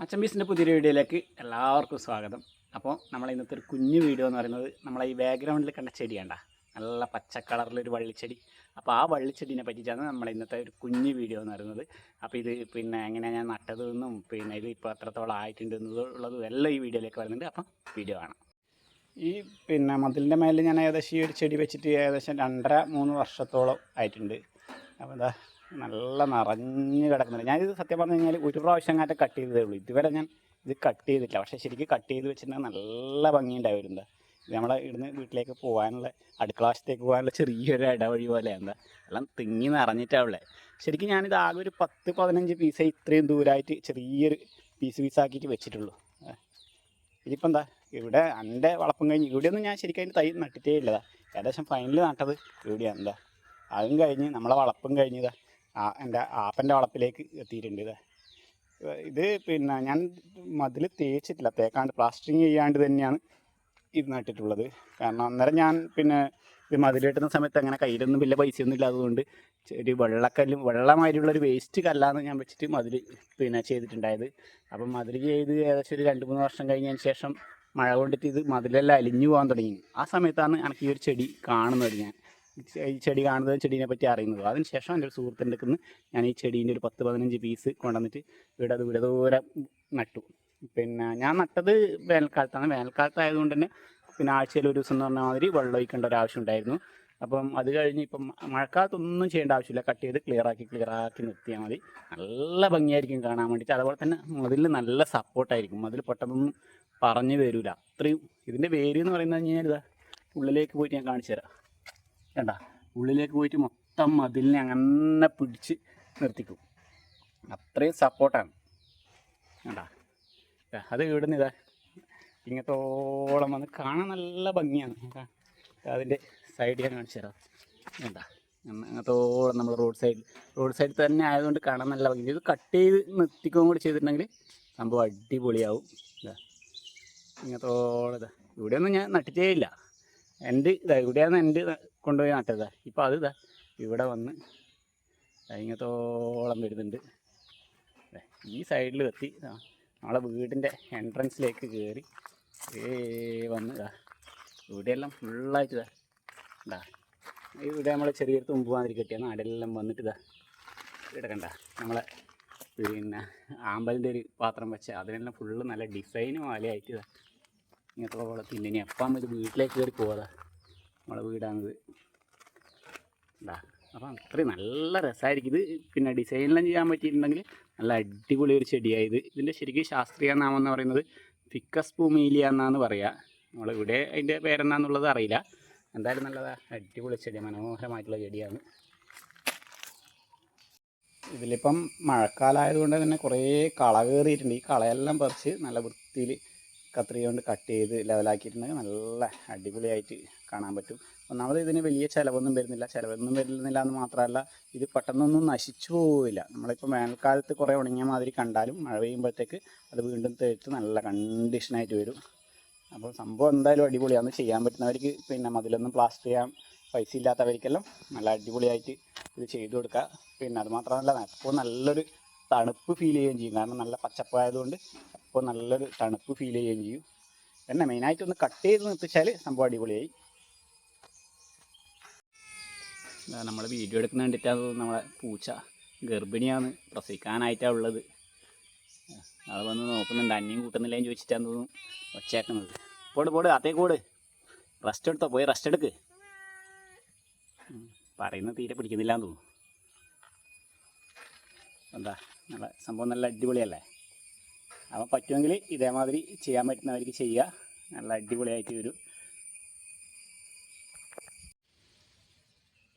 മച്ചമ്പീസിൻ്റെ പുതിയൊരു വീഡിയോയിലേക്ക് എല്ലാവർക്കും സ്വാഗതം. അപ്പോൾ ഇന്നത്തെ ഒരു കുഞ്ഞു വീഡിയോ എന്ന് പറയുന്നത് നമ്മളെ ഈ ബാക്ക്ഗ്രൗണ്ടിൽ കണ്ട ചെടിയാണ്ട നല്ല പച്ച കളറിലൊരു വള്ളിച്ചെടി. അപ്പോൾ ആ വള്ളിച്ചെടീനെ പറ്റിയിട്ടാണ് ഇന്നത്തെ ഒരു കുഞ്ഞു വീഡിയോ എന്ന് പറയുന്നത്. അപ്പോൾ ഇത് എങ്ങനെയാണ് ഞാൻ നട്ടതെന്നും ഇത് ഇപ്പോൾ എത്രത്തോളം ആയിട്ടുണ്ട് എന്നുള്ളതും എല്ലാം ഈ വീഡിയോയിലേക്ക് വരുന്നുണ്ട്. അപ്പം വീഡിയോ കാണാം. ഈ മതിലിൻ്റെ മേലിൽ ഞാൻ ഏകദേശം ഈ ഒരു ചെടി വെച്ചിട്ട് ഏകദേശം 2.5-3 വർഷത്തോളം ആയിട്ടുണ്ട്. അപ്പോൾ എന്താ നല്ല നിറഞ്ഞ് കിടക്കുന്നുണ്ട്. ഞാനിത് സത്യം പറഞ്ഞു കഴിഞ്ഞാൽ ഒരു പ്രാവശ്യം അങ്ങാറ്റം കട്ട് ചെയ്തതേ ഉള്ളൂ. ഇതുവരെ ഞാൻ ഇത് കട്ട് ചെയ്തിട്ടില്ല. പക്ഷേ ശരിക്കും കട്ട് ചെയ്ത് വെച്ചിട്ടുണ്ടെങ്കിൽ നല്ല ഭംഗിയുണ്ടായിരുന്നു. ഇത് നമ്മളെ ഇവിടുന്ന് വീട്ടിലേക്ക് പോകാനുള്ള അടുക്കള വശത്തേക്ക് പോകാനുള്ള ചെറിയൊരു ഇടവഴി പോലെ എന്താ എല്ലാം തിങ്ങി നിറഞ്ഞിട്ടാവുള്ളത്. ശരിക്കും ഞാനിത് ആകെ ഒരു 10-15 പീസേ ഇത്രയും ദൂരമായിട്ട് ചെറിയൊരു പീസാക്കിയിട്ട് വെച്ചിട്ടുള്ളൂ. ഇതിപ്പോൾ എന്താ ഇവിടെ എൻ്റെ വളപ്പം കഴിഞ്ഞ് ഇവിടെയൊന്നും ഞാൻ ശരിക്കും അതിൻ്റെ തൈ നട്ടിട്ടേ ഇല്ലതാ. ഏകദേശം ഫൈനൽ നട്ടത് ഇവിടെയാണ്. എന്താ അതും കഴിഞ്ഞ് നമ്മളെ വളപ്പം കഴിഞ്ഞതാ എൻ്റെ ആപ്പൻ്റെ വളപ്പിലേക്ക് എത്തിയിട്ടുണ്ട്. ഇത് ഞാൻ മതിൽ തേച്ചിട്ടില്ല, തേക്കാണ്ട് പ്ലാസ്റ്ററിങ് ചെയ്യാണ്ട് തന്നെയാണ് ഇത് നട്ടിട്ടുള്ളത്. കാരണം അന്നേരം ഞാൻ ഇത് മതിൽ കെട്ടുന്ന സമയത്ത് അങ്ങനെ കയ്യിലൊന്നും വലിയ പൈസയൊന്നും ഇല്ലാത്തതുകൊണ്ട് ഒരു വെള്ളമായിട്ടുള്ളൊരു വേസ്റ്റ് കല്ലാന്ന് ഞാൻ വെച്ചിട്ട് മതിൽ ചെയ്തിട്ടുണ്ടായത്. അപ്പം മതിൽ ചെയ്ത് ഏകദേശം ഒരു 2-3 വർഷം കഴിഞ്ഞതിന് ശേഷം മഴ കൊണ്ടിട്ട് ഇത് മതിലെല്ലാം അലിഞ്ഞു പോകാൻ തുടങ്ങി. ആ സമയത്താണ് എനിക്ക് ഈ ഒരു ചെടി കാണുന്നത്. ഞാൻ ഈ ചെടി കാണുന്നത് ചെടീനെ പറ്റി അറിയുന്നത്. അതിന് ശേഷം എൻ്റെ ഒരു സുഹൃത്തിൻ്റെ അടുത്ത് ഞാൻ ഈ ചെടീൻ്റെ ഒരു 10-15 പീസ് കൊണ്ടുവന്നിട്ട് ഇവിടെ ദൂരം നട്ടു. ഞാൻ നട്ടത് വേനൽക്കാലത്താണ്. വേനൽക്കാലത്തായതുകൊണ്ട് തന്നെ ആഴ്ചയിൽ ഒരു ദിവസം എന്ന് പറഞ്ഞ മാതിരി വെള്ളം ഒഴിക്കേണ്ട ഒരു ആവശ്യം ഉണ്ടായിരുന്നു. അപ്പം അത് കഴിഞ്ഞ് ഇപ്പം മഴക്കാലത്തൊന്നും ചെയ്യേണ്ട ആവശ്യമില്ല. കട്ട് ചെയ്ത് ക്ലിയറാക്കി നിർത്തിയാൽ മതി. നല്ല ഭംഗിയായിരിക്കും കാണാൻ വേണ്ടിയിട്ട്. അതുപോലെ തന്നെ മതിലിന് നല്ല സപ്പോർട്ടായിരിക്കും. മതിൽ പെട്ടെന്നൊന്നും പറഞ്ഞു വരില്ല. അത്രയും ഇതിൻ്റെ വേര് എന്ന് പറയുന്നത് കഴിഞ്ഞാൽ ഇതാ ഉള്ളിലേക്ക് പോയിട്ട് ഞാൻ കാണിച്ചു തരാം. കണ്ട ഉള്ളിലേക്ക് പോയിട്ട് മൊത്തം മതിലിനെ അങ്ങനെ പിടിച്ച് നിർത്തിക്കും. അത്രയും സപ്പോർട്ടാണ്. കണ്ട അത് ഇവിടുന്ന് ഇതാ ഇങ്ങനത്തോളം വന്ന് കാണാൻ നല്ല ഭംഗിയാണ്. അതിൻ്റെ സൈഡ് ഞാൻ കാണിച്ചു തരാം. എന്താ അങ്ങനത്തോളം നമ്മൾ റോഡ് സൈഡിൽ തന്നെ ആയതുകൊണ്ട് കാണാൻ നല്ല ഭംഗി. ഇത് കട്ട് ചെയ്ത് നിർത്തിക്കുകയും കൂടി ചെയ്തിട്ടുണ്ടെങ്കിൽ സംഭവം അടിപൊളിയാവും. ഇതാ ഇങ്ങനത്തോളം ഇതാ ഇവിടെയൊന്നും ഞാൻ നട്ടിട്ടേ ഇല്ല. ഇവിടെയാണ് എൻ്റെ കൊണ്ടുപോയി നട്ടതാ. ഇപ്പോൾ അത് ഇവിടെ വന്ന് ഇങ്ങനത്തോളം വരുന്നുണ്ട്. ഈ സൈഡിൽ എത്തി നമ്മളെ വീടിൻ്റെ എൻട്രൻസിലേക്ക് കയറി വന്ന് ഇവിടെയെല്ലാം ഫുള്ളായിട്ട് ഇവിടെ നമ്മൾ ചെറിയൊരു തുമ്പ് മാതിരി കെട്ടിയാണ് അവിടെയെല്ലാം വന്നിട്ട് ഇവിടെ കണ്ട നമ്മളെ ആമ്പലിൻ്റെ ഒരു പാത്രം വെച്ച അതിനെല്ലാം ഫുള്ള് നല്ല ഡിസൈനും മാലയായിട്ട് ഇങ്ങനത്തോളം തിന്നിനി അപ്പം ഇത് വീട്ടിലേക്ക് കയറി പോകാതാ. നമ്മളെ വീടാണിത്. അപ്പം അത്രയും നല്ല രസമായിരിക്കും ഇത്. ഡിസൈനെല്ലാം ചെയ്യാൻ പറ്റിയിട്ടുണ്ടെങ്കിൽ നല്ല അടിപൊളി ഒരു ചെടിയായത്. ഇതിൻ്റെ ശരിക്കും ശാസ്ത്രീയ നാമം എന്ന് പറയുന്നത് ഫിക്കസ് പൂമീലിയ എന്നാണ് പറയുക. നമ്മളിവിടെ അതിൻ്റെ പേരെന്നാന്നുള്ളത് അറിയില്ല. എന്തായാലും നല്ലതാ അടിപൊളി ചെടി, മനോഹരമായിട്ടുള്ള ചെടിയാണ്. ഇതിലിപ്പം മഴക്കാലമായതുകൊണ്ട് തന്നെ കുറേ കള കയറിയിട്ടുണ്ട്. ഈ കളയെല്ലാം പറിച്ച് നല്ല വൃത്തിയിൽ കത്രിക കൊണ്ട് കട്ട് ചെയ്ത് ലെവലാക്കിയിട്ടുണ്ടെങ്കിൽ നല്ല അടിപൊളിയായിട്ട് കാണാൻ പറ്റും. ഒന്നാമത് ഇതിന് വലിയ ചിലവൊന്നും വരുന്നില്ല എന്ന് മാത്രമല്ല ഇത് പെട്ടെന്നൊന്നും നശിച്ചു പോവില്ല. നമ്മളിപ്പോൾ വേനൽക്കാലത്ത് കുറേ ഉണങ്ങിയ മാതിരി കണ്ടാലും മഴ പെയ്യുമ്പോഴത്തേക്ക് അത് വീണ്ടും തേച്ച് നല്ല കണ്ടീഷനായിട്ട് വരും. അപ്പോൾ സംഭവം എന്തായാലും അടിപൊളിയാണ്. ചെയ്യാൻ പറ്റുന്നവർക്ക് മതിലൊന്നും പ്ലാസ്റ്റർ ചെയ്യാൻ പൈസ ഇല്ലാത്തവർക്കെല്ലാം നല്ല അടിപൊളിയായിട്ട് ഇത് ചെയ്തു കൊടുക്കുക. അത് മാത്രമല്ല അപ്പോൾ നല്ലൊരു തണുപ്പ് ഫീൽ ചെയ്യുകയും ചെയ്യും. കാരണം നല്ല പച്ചപ്പായതുകൊണ്ട് അപ്പോൾ നല്ലൊരു തണുപ്പ് ഫീൽ ചെയ്യുകയും ചെയ്യും. മെയിനായിട്ടൊന്ന് കട്ട് ചെയ്ത് നിർത്തിച്ചാൽ സംഭവം അടിപൊളിയായി. നമ്മൾ വീഡിയോ എടുക്കുന്ന കണ്ടിട്ടാണ് നമ്മളെ പൂച്ച ഗർഭിണിയാണ്, പ്രസവിക്കാനായിട്ടാണ് ഉള്ളത്. അത് വന്ന് നോക്കുന്നുണ്ട്. അന്യം കൂട്ടുന്നില്ലേന്ന് ചോദിച്ചിട്ടാന്ന് തോന്നുന്നു ഒച്ചയാക്കുന്നത്. പോട് അതേക്കോട് റെസ്റ്റ് എടുത്തോ, പോയി റെസ്റ്റ് എടുക്ക്. പറയുന്നത് തീരെ പിടിക്കുന്നില്ലാന്ന് തോന്നുന്നു. എന്താ നല്ല സംഭവം നല്ല അടിപൊളിയല്ലേ. അപ്പം പറ്റുമെങ്കിൽ ഇതേമാതിരി ചെയ്യാൻ പറ്റുന്നവർക്ക് ചെയ്യുക. നല്ല അടിപൊളിയായിട്ട് വരും.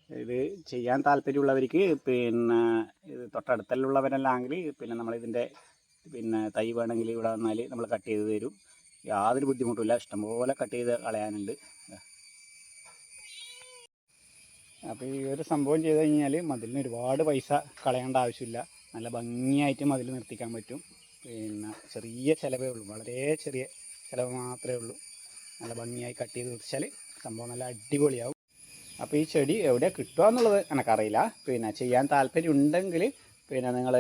ഇത് ചെയ്യാൻ താല്പര്യമുള്ളവർക്ക് ഇത് തൊട്ടടുത്തുള്ളവരെല്ലാമെങ്കിൽ നമ്മളിതിൻ്റെ തൈ വേണമെങ്കിൽ ഇവിടെ വന്നാൽ നമ്മൾ കട്ട് ചെയ്ത് തരും. യാതൊരു ബുദ്ധിമുട്ടുമില്ല. ഇഷ്ടംപോലെ കട്ട് ചെയ്ത് കളയാനുണ്ട്. അപ്പോൾ ഈ ഒരു സംഭവം ചെയ്ത് കഴിഞ്ഞാൽ മതിലിന് ഒരുപാട് പൈസ കളയേണ്ട ആവശ്യമില്ല. നല്ല ഭംഗിയായിട്ട് മതിൽ നിർത്തിക്കാൻ പറ്റും. ചെറിയ ചിലവേ ഉള്ളൂ, വളരെ ചെറിയ ചിലവ് മാത്രമേ ഉള്ളൂ. നല്ല ഭംഗിയായി കട്ട് ചെയ്ത് നിർത്തിച്ചാൽ സംഭവം നല്ല അടിപൊളിയാവും. അപ്പോൾ ഈ ചെടി എവിടെ കിട്ടുക എന്നുള്ളത് എനിക്കറിയില്ല. ചെയ്യാൻ താല്പര്യം ഉണ്ടെങ്കിൽ നിങ്ങൾ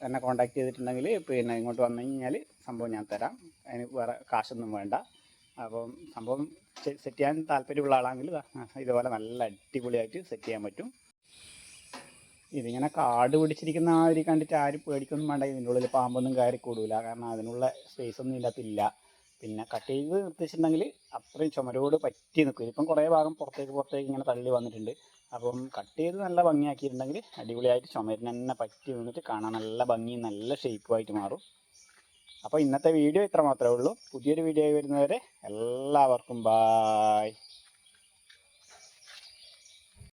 എന്നെ കോൺടാക്ട് ചെയ്തിട്ടുണ്ടെങ്കിൽ പിന്നെ ഇങ്ങോട്ട് വന്നു കഴിഞ്ഞാൽ സംഭവം ഞാൻ തരാം. അതിന് വേറെ കാശൊന്നും വേണ്ട. അപ്പം സംഭവം സെറ്റ് ചെയ്യാൻ താല്പര്യമുള്ള ആളാണെങ്കിൽ ഇതുപോലെ നല്ല അടിപൊളിയായിട്ട് സെറ്റ് ചെയ്യാൻ പറ്റും. ഇതിങ്ങനെ കാട് പിടിച്ചിരിക്കുന്ന ആ ഒരു കണ്ടിട്ട് ആരും പേടിക്കൊന്നും വേണ്ട. ഇതിൻ്റെ ഉള്ളിൽ പാമ്പൊന്നും കയറി കൂടില്ല. കാരണം അതിനുള്ള സ്പേസൊന്നും ഇതിൻ്റെ അകത്തില്ല. പിന്നെ കട്ട് ചെയ്ത് നിർത്തിച്ചിട്ടുണ്ടെങ്കിൽ അത്രയും ചുമരോട് പറ്റി നിൽക്കും. ഇതിപ്പം കുറേ ഭാഗം പുറത്തേക്ക് ഇങ്ങനെ തള്ളി വന്നിട്ടുണ്ട്. അപ്പം കട്ട് ചെയ്ത് നല്ല ഭംഗിയാക്കിയിട്ടുണ്ടെങ്കിൽ അടിപൊളിയായിട്ട് ചുമരിന് തന്നെ പറ്റി നിന്നിട്ട് കാണാൻ നല്ല ഭംഗിയും നല്ല ഷേപ്പുമായിട്ട് മാറും. അപ്പോൾ ഇന്നത്തെ വീഡിയോ ഇത്ര മാത്രമേ ഉള്ളൂ. പുതിയൊരു വീഡിയോ വരുന്നവരെ എല്ലാവർക്കും ബായ്.